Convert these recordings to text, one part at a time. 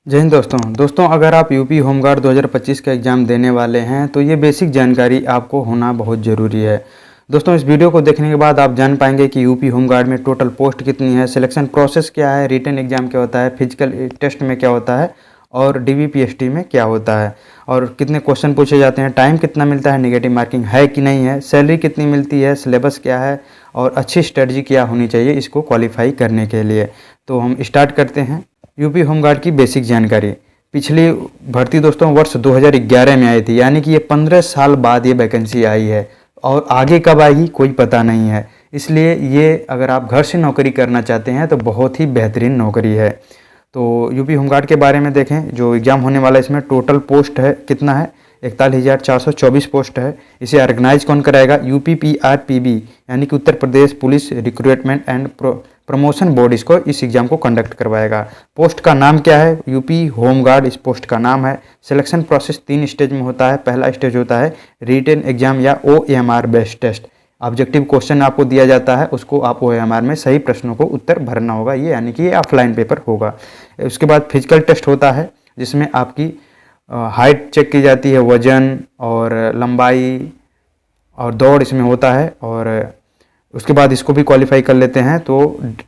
जय हिंद दोस्तों अगर आप यूपी होमगार्ड 2025 का एग्ज़ाम देने वाले हैं तो ये बेसिक जानकारी आपको होना बहुत ज़रूरी है। दोस्तों इस वीडियो को देखने के बाद आप जान पाएंगे कि यूपी होमगार्ड में टोटल पोस्ट कितनी है, सिलेक्शन प्रोसेस क्या है, रिटन एग्ज़ाम क्या होता है, फिजिकल टेस्ट में क्या होता है और डीबीपीएसटी में क्या होता है और कितने क्वेश्चन पूछे जाते हैं, टाइम कितना मिलता है, नेगेटिव मार्किंग है कि नहीं है, सैलरी कितनी मिलती है, सिलेबस क्या है और अच्छी स्ट्रेटजी क्या होनी चाहिए इसको क्वालिफाई करने के लिए। तो हम स्टार्ट करते हैं। यूपी होमगार्ड की बेसिक जानकारी। पिछली भर्ती दोस्तों वर्ष 2011 में आई थी, यानी कि ये 15 साल बाद ये वैकेंसी आई है और आगे कब आएगी कोई पता नहीं है। इसलिए ये अगर आप घर से नौकरी करना चाहते हैं तो बहुत ही बेहतरीन नौकरी है। तो यूपी होमगार्ड के बारे में देखें, जो एग्ज़ाम होने वाला है इसमें टोटल पोस्ट है कितना है, 41,424 पोस्ट है। इसे ऑर्गेनाइज कौन कराएगा? UPPRPB यानी कि Uttar Pradesh police recruitment and promotion board इसको इस एग्ज़ाम को कंडक्ट करवाएगा। पोस्ट का नाम क्या है? यूपी होमगार्ड इस पोस्ट का नाम है। सिलेक्शन प्रोसेस 3 स्टेज में होता है। पहला स्टेज होता है रिटन एग्जाम या OMR based test. Objective question आपको दिया जाता है, उसको आप OMR में सही प्रश्नों को उत्तर भरना होगा, ये यानी कि ये ऑफलाइन पेपर होगा। उसके बाद फिजिकल टेस्ट होता है जिसमें आपकी हाइट चेक की जाती है, वजन और लंबाई और दौड़ इसमें होता है। और उसके बाद इसको भी क्वालिफाई कर लेते हैं तो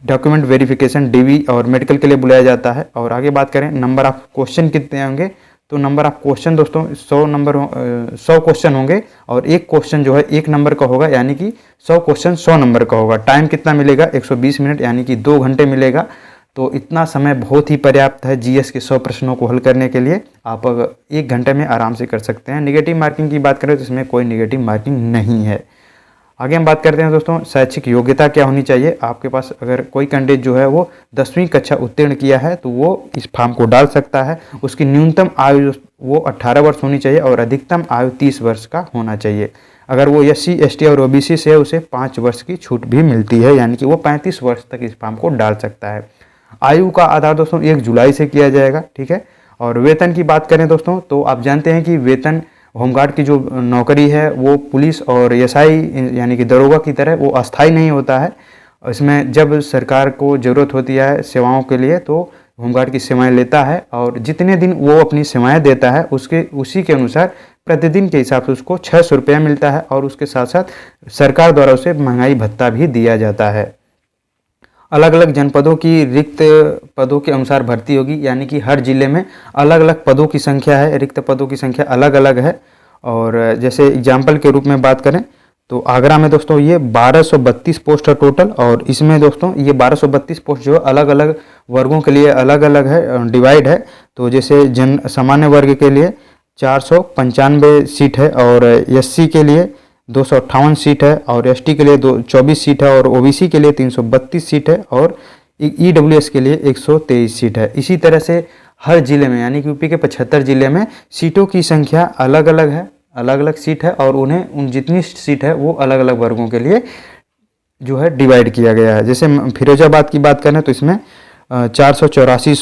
डॉक्यूमेंट वेरिफिकेशन DV और मेडिकल के लिए बुलाया जाता है। और आगे बात करें नंबर ऑफ क्वेश्चन कितने होंगे, तो नंबर ऑफ क्वेश्चन दोस्तों 100 क्वेश्चन होंगे और एक क्वेश्चन जो है 1 नंबर का होगा, यानी कि 100 क्वेश्चन 100 नंबर का होगा। टाइम कितना मिलेगा? 120 मिनट यानी कि 2 घंटे मिलेगा। तो इतना समय बहुत ही पर्याप्त है GS के 100 प्रश्नों को हल करने के लिए। आप 1 घंटे में आराम से कर सकते हैं। नेगेटिव मार्किंग की बात करें तो इसमें कोई नेगेटिव मार्किंग नहीं है। आगे हम बात करते हैं दोस्तों शैक्षिक योग्यता क्या होनी चाहिए। आपके पास अगर कोई कैंडिडेट जो है वो 10वीं कक्षा उत्तीर्ण किया है तो वो इस फॉर्म को डाल सकता है। उसकी न्यूनतम आयु वो 18 वर्ष होनी चाहिए और अधिकतम आयु 30 वर्ष का होना चाहिए। अगर वो SC ST और OBC से है उसे 5 वर्ष की छूट भी मिलती है, यानी कि वो 35 वर्ष तक इस फॉर्म को डाल सकता है। आयु का आधार दोस्तों 1 जुलाई से किया जाएगा, ठीक है। और वेतन की बात करें दोस्तों तो आप जानते हैं कि वेतन होमगार्ड की जो नौकरी है वो पुलिस और SI यानी कि दरोगा की तरह वो अस्थाई नहीं होता है। इसमें जब सरकार को ज़रूरत होती है सेवाओं के लिए तो होमगार्ड की सेवाएं लेता है और जितने दिन वो अपनी सेवाएं देता है उसी के अनुसार प्रतिदिन के हिसाब से उसको 600 रुपया मिलता है और उसके साथ साथ सरकार द्वारा उसे महंगाई भत्ता भी दिया जाता है। अलग अलग जनपदों की रिक्त पदों के अनुसार भर्ती होगी, यानी कि हर जिले में अलग अलग पदों की संख्या है, रिक्त पदों की संख्या अलग अलग है। और जैसे एग्जाम्पल के रूप में बात करें तो आगरा में दोस्तों ये 1232 पोस्ट है टोटल। और इसमें दोस्तों ये 1232 पोस्ट जो अलग अलग वर्गों के लिए अलग अलग है, डिवाइड है। तो जैसे सामान्य वर्ग के लिए 495 सीट है और SC के लिए 258 सीट है और ST के लिए 24 सीट है और OBC के लिए 332 सीट है और EWS के लिए 123 सीट है। इसी तरह से हर जिले में यानी कि यूपी के 75 जिले में सीटों की संख्या अलग अलग है, अलग अलग सीट है और उन जितनी सीट है वो अलग अलग वर्गों के लिए जो है डिवाइड किया गया है। जैसे फिरोजाबाद की बात करें तो इसमें 484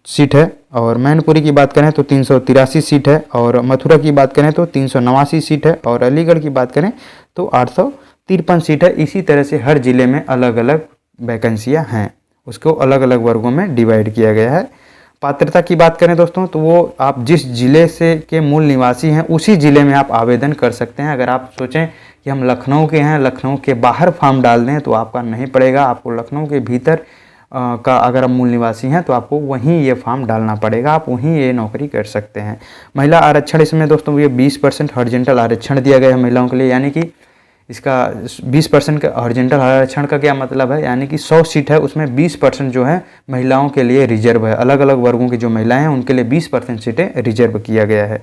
सीट है और मैनपुरी की बात करें तो 383 सीट है और मथुरा की बात करें तो 389 सीट है और अलीगढ़ की बात करें तो 853 सीट है। इसी तरह से हर जिले में अलग अलग वैकेंसियां हैं, उसको अलग अलग वर्गों में डिवाइड किया गया है। पात्रता की बात करें दोस्तों तो वो आप जिस जिले से के मूल निवासी हैं उसी ज़िले में आप आवेदन कर सकते हैं। अगर आप सोचें कि हम लखनऊ के हैं, लखनऊ के बाहर फॉर्म डाल दें तो आपका नहीं पड़ेगा, आपको लखनऊ के भीतर का अगर आप मूल निवासी हैं तो आपको वहीं ये फॉर्म डालना पड़ेगा, आप वहीं ये नौकरी कर सकते हैं। महिला आरक्षण इसमें दोस्तों ये 20% हॉरिजॉन्टल आरक्षण दिया गया है महिलाओं के लिए, यानी कि इसका 20% का हॉरिजॉन्टल आरक्षण का क्या मतलब है, यानी कि 100 सीट है उसमें 20% जो है महिलाओं के लिए रिजर्व है। अलग अलग वर्गों की जो महिलाएं हैं उनके लिए 20% सीटें रिजर्व किया गया है।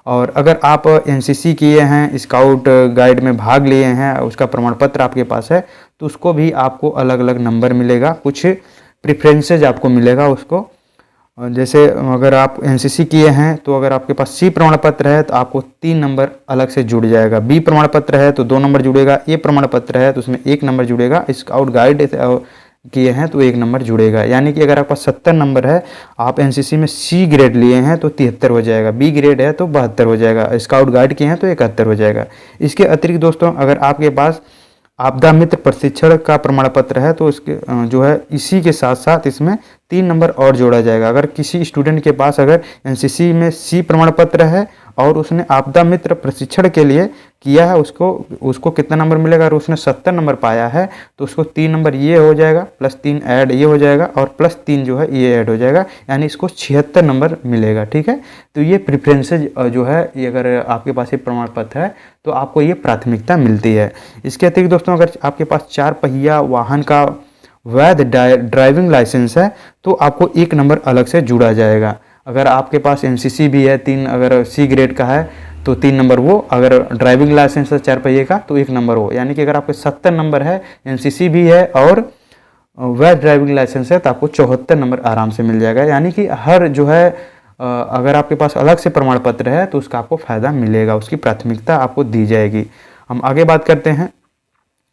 और अगर आप NCC किए हैं, स्काउट गाइड में भाग लिए हैं, उसका प्रमाण पत्र आपके पास है तो उसको भी आपको अलग अलग नंबर मिलेगा, कुछ प्रिफ्रेंसेज आपको मिलेगा उसको। जैसे अगर आप NCC किए हैं तो अगर आपके पास C प्रमाण पत्र है तो आपको 3 नंबर अलग से जुड़ जाएगा, B प्रमाण पत्र है तो 2 नंबर जुड़ेगा, A प्रमाण पत्र है तो उसमें 1 नंबर जुड़ेगा, स्काउट गाइड किए हैं तो 1 नंबर जुड़ेगा। यानी कि अगर आपका 70 नंबर है, आप NCC में C ग्रेड लिए हैं तो 73 हो जाएगा, B ग्रेड है तो 72 हो जाएगा, स्काउट गाइड किए हैं तो 71 हो जाएगा। इसके अतिरिक्त दोस्तों अगर आपके पास आपदा मित्र प्रशिक्षण का प्रमाण पत्र है तो इसके जो है इसी के साथ साथ इसमें 3 नंबर और जोड़ा जाएगा। अगर किसी स्टूडेंट के पास अगर एनसीसी में सी प्रमाण पत्र है और उसने आपदा मित्र प्रशिक्षण के लिए किया है, उसको कितना नंबर मिलेगा? अगर उसने 70 नंबर पाया है तो उसको 3 नंबर ये हो जाएगा, प्लस 3 ऐड ये हो जाएगा और प्लस 3 जो है ये ऐड हो जाएगा, यानी इसको 76 नंबर मिलेगा। ठीक है, तो ये प्रेफरेंसेज जो है ये अगर आपके पास ये प्रमाण पत्र है तो आपको ये प्राथमिकता मिलती है। इसके अतिरिक्त दोस्तों अगर आपके पास 4 पहिया वाहन का वैध ड्राइविंग लाइसेंस है तो आपको 1 नंबर अलग से जुड़ा जाएगा। अगर आपके पास एमसीसी भी है 3, अगर सी ग्रेड का है तो 3 नंबर वो, अगर ड्राइविंग लाइसेंस है 4 पहिए का तो 1 नंबर वो, यानी कि अगर आपके 70 नंबर है, एमसीसी भी है और वैध ड्राइविंग लाइसेंस है तो आपको 74 नंबर आराम से मिल जाएगा। यानी कि हर जो है अगर आपके पास अलग से प्रमाण पत्र है तो उसका आपको फ़ायदा मिलेगा, उसकी प्राथमिकता आपको दी जाएगी। हम आगे बात करते हैं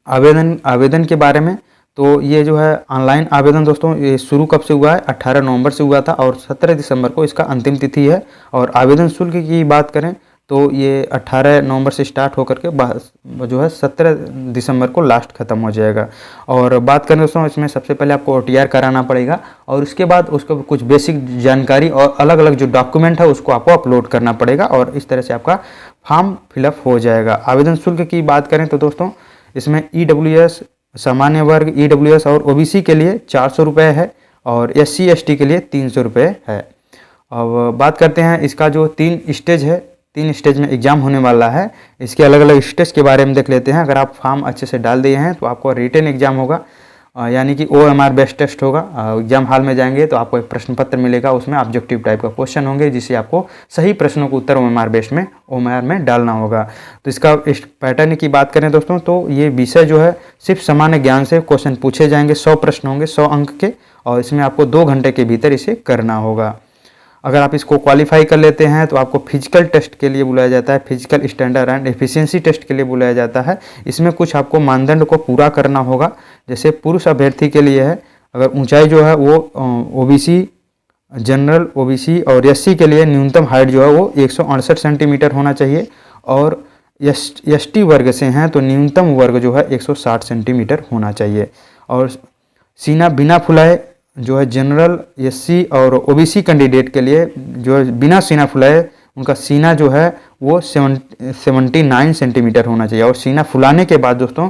आवेदन के बारे में। तो ये जो है ऑनलाइन आवेदन दोस्तों ये शुरू कब से हुआ है? 18 नवंबर से हुआ था और 17 दिसंबर को इसका अंतिम तिथि है। और आवेदन शुल्क की बात करें तो ये 18 नवंबर से स्टार्ट होकर के जो है 17 दिसंबर को लास्ट ख़त्म हो जाएगा। और बात करें दोस्तों इसमें सबसे पहले आपको OTR कराना पड़ेगा और उसके बाद उसको कुछ बेसिक जानकारी और अलग अलग जो डॉक्यूमेंट है उसको आपको अपलोड करना पड़ेगा और इस तरह से आपका फॉर्म फिलअप हो जाएगा। आवेदन शुल्क की बात करें तो दोस्तों इसमें EWS सामान्य वर्ग EWS और OBC के लिए 400 रुपये है और SC ST के लिए 300 रुपये है। अब बात करते हैं इसका जो 3 स्टेज है, 3 स्टेज में एग्ज़ाम होने वाला है। इसके अलग अलग स्टेज के बारे में देख लेते हैं। अगर आप फॉर्म अच्छे से डाल दिए हैं तो आपको रिटन एग्ज़ाम होगा, यानी कि OMR बेस्ड टेस्ट होगा। एग्जाम हॉल में जाएंगे तो आपको एक प्रश्न पत्र मिलेगा, उसमें ऑब्जेक्टिव टाइप का क्वेश्चन होंगे जिसे आपको सही प्रश्नों को उत्तर OMR में डालना होगा। तो इसका पैटर्न की बात करें दोस्तों तो ये विषय जो है सिर्फ सामान्य ज्ञान से क्वेश्चन पूछे जाएंगे। 100 प्रश्न होंगे 100 अंक के और इसमें आपको 2 घंटे के भीतर इसे करना होगा। अगर आप इसको क्वालिफाई कर लेते हैं तो आपको फिजिकल टेस्ट के लिए बुलाया जाता है, physical standard and efficiency test के लिए बुलाया जाता है। इसमें कुछ आपको मानदंड को पूरा करना होगा। जैसे पुरुष अभ्यर्थी के लिए है, अगर ऊंचाई जो है वो OBC, जनरल OBC और SC के लिए न्यूनतम हाइट जो है वो 168 सेंटीमीटर होना चाहिए और ST वर्ग से हैं तो न्यूनतम वर्ग जो है 160 सेंटीमीटर होना चाहिए। और सीना बिना फुलाए जो है जनरल SC और OBC कैंडिडेट के लिए जो है बिना सीना फुलाए उनका सीना जो है वो 79 सेंटीमीटर होना चाहिए और सीना फुलाने के बाद दोस्तों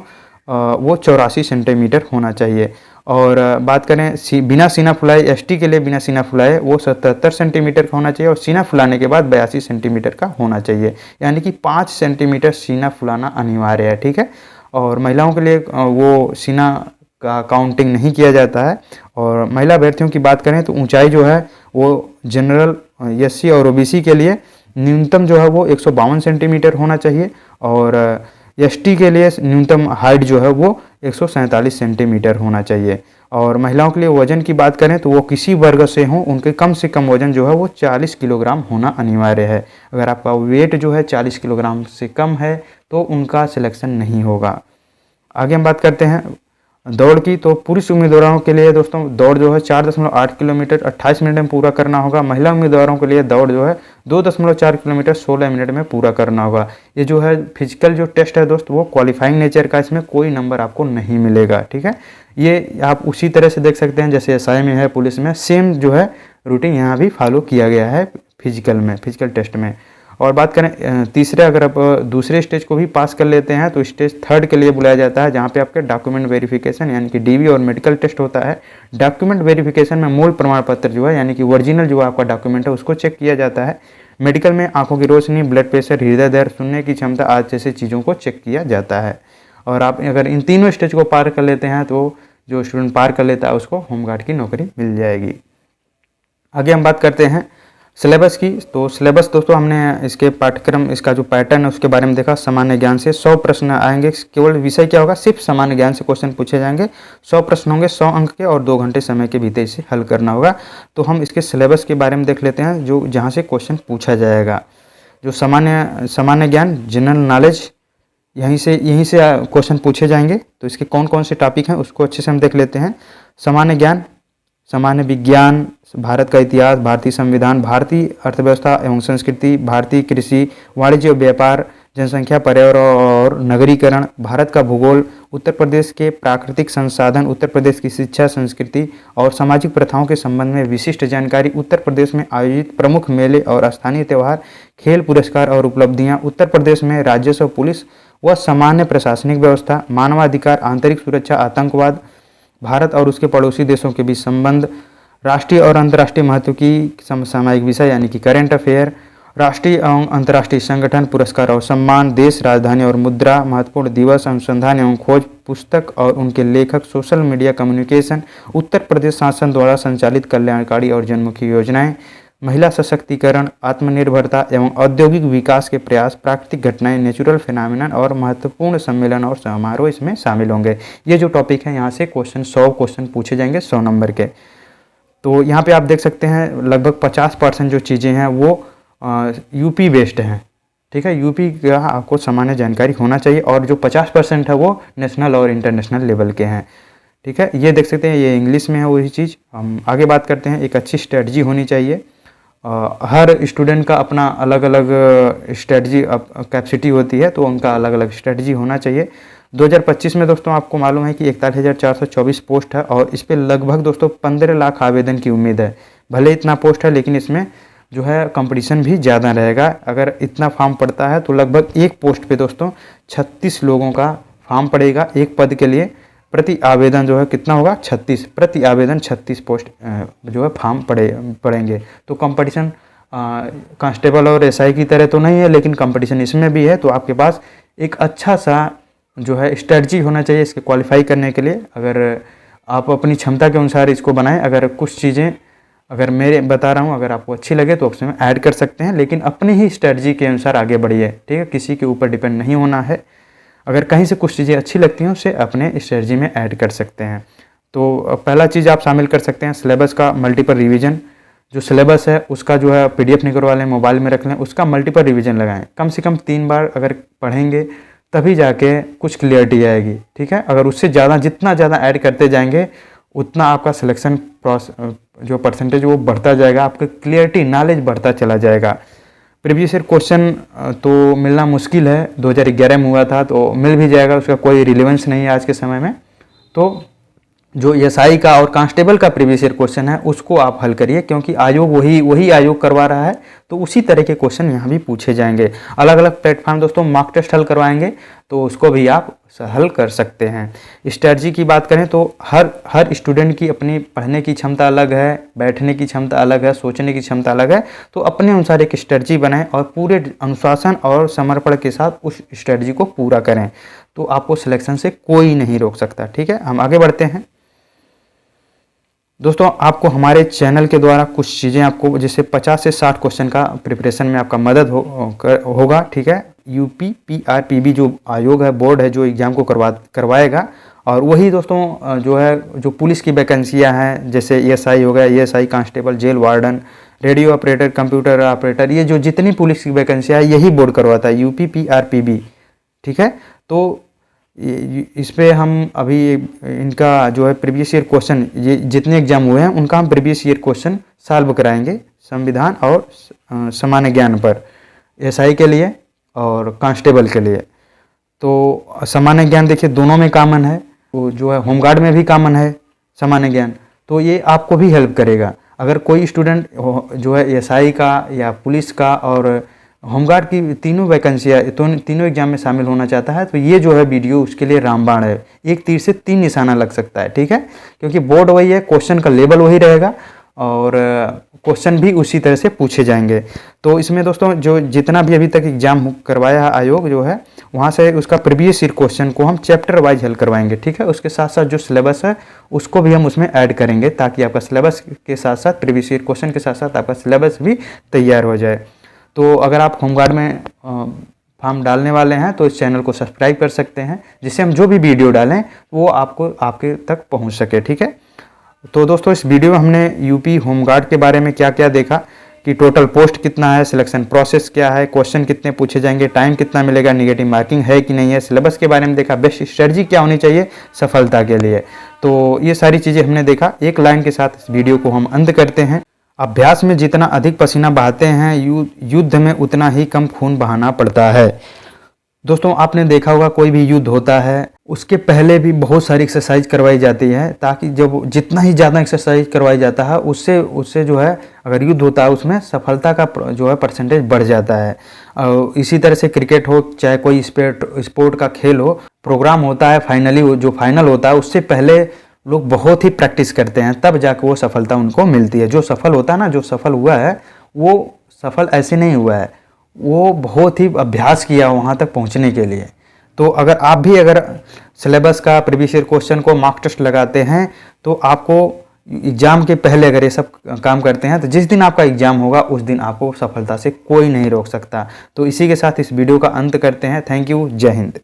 वो 84 सेंटीमीटर होना चाहिए। और बात करें बिना सीना फुलाए ST के लिए, बिना सीना फुलाए वो 77 सेंटीमीटर का होना चाहिए और सीना फुलाने के बाद 82 सेंटीमीटर का होना चाहिए, यानी कि 5 सेंटीमीटर सीना फुलाना अनिवार्य है। ठीक है, और महिलाओं के लिए वो सीना का काउंटिंग नहीं किया जाता है। और महिला अभ्यर्थियों की बात करें तो ऊंचाई जो है वो जनरल SC और OBC के लिए न्यूनतम जो है वो 152 सेंटीमीटर होना चाहिए और ST के लिए न्यूनतम हाइट जो है वो 147 सेंटीमीटर होना चाहिए। और महिलाओं के लिए वजन की बात करें तो वो किसी वर्ग से हों, उनके कम से कम वजन जो है वो 40 किलोग्राम होना अनिवार्य है। अगर आपका वेट जो है 40 किलोग्राम से कम है तो उनका सिलेक्शन नहीं होगा। आगे हम बात करते हैं दौड़ की। तो पुरुष उम्मीदवारों के लिए दोस्तों दौड़ जो है 4.8 किलोमीटर 28 मिनट में पूरा करना होगा। महिला उम्मीदवारों के लिए दौड़ जो है 2.4 किलोमीटर 16 मिनट में पूरा करना होगा। ये जो है फिजिकल जो टेस्ट है दोस्त वो क्वालिफाइंग नेचर का, इसमें कोई नंबर आपको नहीं मिलेगा। ठीक है, ये आप उसी तरह से देख सकते हैं जैसे SI में है, पुलिस में सेम जो है रूटीन यहाँ भी फॉलो किया गया है फिजिकल टेस्ट में। और बात करें तीसरे, अगर आप दूसरे स्टेज को भी पास कर लेते हैं तो स्टेज 3 के लिए बुलाया जाता है, जहाँ पे आपके डॉक्यूमेंट वेरिफिकेशन यानी कि DV और मेडिकल टेस्ट होता है। डॉक्यूमेंट वेरिफिकेशन में मूल प्रमाण पत्र जो है यानी कि ओरिजिनल जो आपका डॉक्यूमेंट है उसको चेक किया जाता है। मेडिकल में आंखों की रोशनी, ब्लड प्रेशर, हृदय दर, सुनने की क्षमता आदि जैसे चीज़ों को चेक किया जाता है। और आप अगर इन तीनों स्टेज को पार कर लेते हैं तो जो स्टूडेंट पार कर लेता है उसको होमगार्ड की नौकरी मिल जाएगी। आगे हम बात करते हैं सिलेबस की। तो सिलेबस दोस्तों हमने इसके पाठ्यक्रम, इसका जो पैटर्न है उसके बारे में देखा। सामान्य ज्ञान से 100 प्रश्न आएंगे, केवल विषय क्या होगा, सिर्फ सामान्य ज्ञान से क्वेश्चन पूछे जाएंगे। 100 प्रश्न होंगे 100 अंक के और 2 घंटे समय के भीतर इसे हल करना होगा। तो हम इसके सिलेबस के बारे में देख लेते हैं जो जहाँ से क्वेश्चन पूछा जाएगा। जो सामान्य ज्ञान जनरल नॉलेज, यहीं से क्वेश्चन पूछे जाएंगे। तो इसके कौन कौन से टॉपिक हैं उसको अच्छे से हम देख लेते हैं। सामान्य ज्ञान, सामान्य विज्ञान, भारत का इतिहास, भारतीय संविधान, भारतीय अर्थव्यवस्था एवं संस्कृति, भारतीय कृषि, वाणिज्य और व्यापार, जनसंख्या, पर्यावरण और नगरीकरण, भारत का भूगोल, उत्तर प्रदेश के प्राकृतिक संसाधन, उत्तर प्रदेश की शिक्षा, संस्कृति और सामाजिक प्रथाओं के संबंध में विशिष्ट जानकारी, उत्तर प्रदेश में आयोजित प्रमुख मेले और स्थानीय त्यौहार, खेल पुरस्कार और उपलब्धियां, उत्तर प्रदेश में राजस्व, पुलिस व सामान्य प्रशासनिक व्यवस्था, मानवाधिकार, आंतरिक सुरक्षा, आतंकवाद, भारत और उसके पड़ोसी देशों के बीच संबंध, राष्ट्रीय और अंतर्राष्ट्रीय महत्व की समसामयिक विषय यानी कि करेंट अफेयर, राष्ट्रीय एवं अंतर्राष्ट्रीय संगठन, पुरस्कार और सम्मान, देश, राजधानी और मुद्रा, महत्वपूर्ण दिवस, अनुसंधान एवं खोज, पुस्तक और उनके लेखक, social media communication, Uttar Pradesh शासन द्वारा संचालित कल्याणकारी और जनमुखी योजनाएं, महिला सशक्तिकरण, आत्मनिर्भरता एवं औद्योगिक विकास के प्रयास, प्राकृतिक घटनाएं, नेचुरल फिनोमिनन और महत्वपूर्ण सम्मेलन और समारोह इसमें शामिल होंगे। ये जो टॉपिक है यहाँ से 100 क्वेश्चन पूछे जाएंगे 100 नंबर के। तो यहाँ पे आप देख सकते हैं लगभग 50% जो चीज़ें हैं वो यूपी बेस्ड हैं। ठीक है, यूपी का आपको सामान्य जानकारी होना चाहिए और जो 50% है वो नेशनल और इंटरनेशनल लेवल के हैं। ठीक है, ये देख सकते हैं ये इंग्लिश में है वही चीज़। हम आगे बात करते हैं। एक अच्छी स्ट्रेटजी होनी चाहिए। हर स्टूडेंट का अपना अलग अलग स्ट्रेटजी कैपेसिटी होती है, तो उनका अलग अलग स्ट्रेटजी होना चाहिए। 2025 में दोस्तों आपको मालूम है कि 41,424 पोस्ट है और इस पर लगभग दोस्तों 15 लाख आवेदन की उम्मीद है। भले इतना पोस्ट है लेकिन इसमें जो है कंपटीशन भी ज़्यादा रहेगा। अगर इतना फॉर्म पड़ता है तो लगभग एक पोस्ट पे दोस्तों 36 लोगों का फॉर्म पड़ेगा एक पद के लिए। प्रति आवेदन जो है कितना होगा 36, प्रति आवेदन 36 पोस्ट जो है फॉर्म पड़ेंगे। तो कंपटीशन कांस्टेबल और एसआई की तरह तो नहीं है, लेकिन कंपटीशन इसमें भी है। तो आपके पास एक अच्छा सा जो है स्ट्रेटजी होना चाहिए इसके क्वालिफाई करने के लिए। अगर आप अपनी क्षमता के अनुसार इसको बनाएं। अगर कुछ चीज़ें अगर मेरे बता रहा हूँ अगर आपको अच्छी लगे तो उसमें ऐड कर सकते हैं, लेकिन अपनी ही स्ट्रेटजी के अनुसार आगे बढ़िए। ठीक है, किसी के ऊपर डिपेंड नहीं होना है। अगर कहीं से कुछ चीज़ें अच्छी लगती हैं उसे अपने स्ट्रेटजी में ऐड कर सकते हैं। तो पहला चीज़ आप शामिल कर सकते हैं सिलेबस का मल्टीपल रिवीजन। जो सिलेबस है उसका जो है PDF निकलवा लें, मोबाइल में रख लें, उसका मल्टीपल रिवीजन लगाएं। कम से कम 3 बार अगर पढ़ेंगे तभी जाके कुछ क्लियरिटी आएगी। ठीक है, अगर उससे ज़्यादा जितना ज़्यादा ऐड करते जाएंगे उतना आपका सिलेक्शन जो परसेंटेज वो बढ़ता जाएगा, आपका क्लियरिटी नॉलेज बढ़ता चला जाएगा। प्रीवियस ईयर क्वेश्चन तो मिलना मुश्किल है। 2011 में हुआ था तो मिल भी जाएगा, उसका कोई रिलेवेंस नहीं है आज के समय में। तो जो एसआई का और कांस्टेबल का प्रीवियस ईयर क्वेश्चन है उसको आप हल करिए, क्योंकि आयोग वही आयोग करवा रहा है, तो उसी तरह के क्वेश्चन यहाँ भी पूछे जाएंगे। अलग अलग प्लेटफॉर्म दोस्तों मॉक टेस्ट हल करवाएंगे, तो उसको भी आप हल कर सकते हैं। स्ट्रेटजी की बात करें तो हर स्टूडेंट की अपनी पढ़ने की क्षमता अलग है, बैठने की क्षमता अलग है, सोचने की क्षमता अलग है। तो अपने अनुसार एक स्ट्रेटजी बनाएं और पूरे अनुशासन और समर्पण के साथ उस स्ट्रेटजी को पूरा करें, तो आपको सिलेक्शन से कोई नहीं रोक सकता। ठीक है, हम आगे बढ़ते हैं। दोस्तों आपको हमारे चैनल के द्वारा कुछ चीज़ें आपको जैसे 50 से 60 क्वेश्चन का प्रिपरेशन में आपका मदद होगा। ठीक है, UPPRPB जो आयोग है, बोर्ड है जो एग्ज़ाम को करवाएगा, और वही दोस्तों जो है जो पुलिस की वैकेंसियां हैं जैसे ESI हो गया, ESI constable, jail warden, radio operator, computer operator, ये जो जितनी पुलिस की वैकेंसियाँ है यही बोर्ड करवाता है, UPPRPB। ठीक है, तो इस पे हम अभी इनका जो है प्रीवियस ईयर क्वेश्चन, ये जितने एग्जाम हुए हैं उनका हम प्रीवियस ईयर क्वेश्चन सॉल्व कराएंगे संविधान और सामान्य ज्ञान पर, एसआई के लिए और कांस्टेबल के लिए। तो सामान्य ज्ञान देखिए दोनों में कॉमन है, तो जो है होमगार्ड में भी कॉमन है सामान्य ज्ञान, तो ये आपको भी हेल्प करेगा। अगर कोई स्टूडेंट जो है एसआई का या पुलिस का और होमगार्ड की तीनों वैकेंसियाँ तीनों एग्जाम में शामिल होना चाहता है, तो ये जो है वीडियो उसके लिए रामबाण है, एक तीर से 3 निशाना लग सकता है। ठीक है, क्योंकि बोर्ड वही है, क्वेश्चन का लेवल वही रहेगा और क्वेश्चन भी उसी तरह से पूछे जाएंगे। तो इसमें दोस्तों जो जितना भी अभी तक एग्जाम करवाया है आयोग जो है, वहाँ से उसका प्रीवियस ईयर क्वेश्चन को हम चैप्टर वाइज हल करवाएंगे। ठीक है, उसके साथ साथ जो सिलेबस है उसको भी हम उसमें ऐड करेंगे, ताकि आपका सिलेबस के साथ साथ प्रीवियस ईयर क्वेश्चन के साथ साथ आपका सिलेबस भी तैयार हो जाए। तो अगर आप होमगार्ड में फॉर्म डालने वाले हैं तो इस चैनल को सब्सक्राइब कर सकते हैं, जिससे हम जो भी वीडियो डालें वो आपके तक पहुंच सके। ठीक है, तो दोस्तों इस वीडियो में हमने यूपी होमगार्ड के बारे में क्या क्या देखा कि टोटल पोस्ट कितना है, सिलेक्शन प्रोसेस क्या है, क्वेश्चन कितने पूछे जाएंगे, टाइम कितना मिलेगा, निगेटिव मार्किंग है कि नहीं है, सिलेबस के बारे में देखा, बेस्ट स्ट्रेटजी क्या होनी चाहिए सफलता के लिए। तो ये सारी चीज़ें हमने देखा। एक लाइन के साथ इस वीडियो को हम अंत करते हैं। अभ्यास में जितना अधिक पसीना बहाते हैं युद्ध में उतना ही कम खून बहाना पड़ता है। दोस्तों आपने देखा होगा कोई भी युद्ध होता है उसके पहले भी बहुत सारी एक्सरसाइज करवाई जाती है, ताकि जब जितना ही ज़्यादा एक्सरसाइज करवाई जाता है उससे उससे जो है अगर युद्ध होता है उसमें सफलता का जो है परसेंटेज बढ़ जाता है। और इसी तरह से क्रिकेट हो चाहे कोई स्पोर्ट का खेल हो, प्रोग्राम होता है फाइनली जो फाइनल होता है उससे पहले लोग बहुत ही प्रैक्टिस करते हैं, तब जाकर वो सफलता उनको मिलती है। जो सफल होता है ना, जो सफल हुआ है वो सफल ऐसे नहीं हुआ है, वो बहुत ही अभ्यास किया वहाँ तक पहुँचने के लिए। तो अगर आप भी अगर सिलेबस का प्रीवियस ईयर क्वेश्चन को मॉक टेस्ट लगाते हैं तो आपको एग्ज़ाम के पहले अगर ये सब काम करते हैं तो जिस दिन आपका एग्ज़ाम होगा उस दिन आपको सफलता से कोई नहीं रोक सकता। तो इसी के साथ इस वीडियो का अंत करते हैं। Thank you. जय हिंद।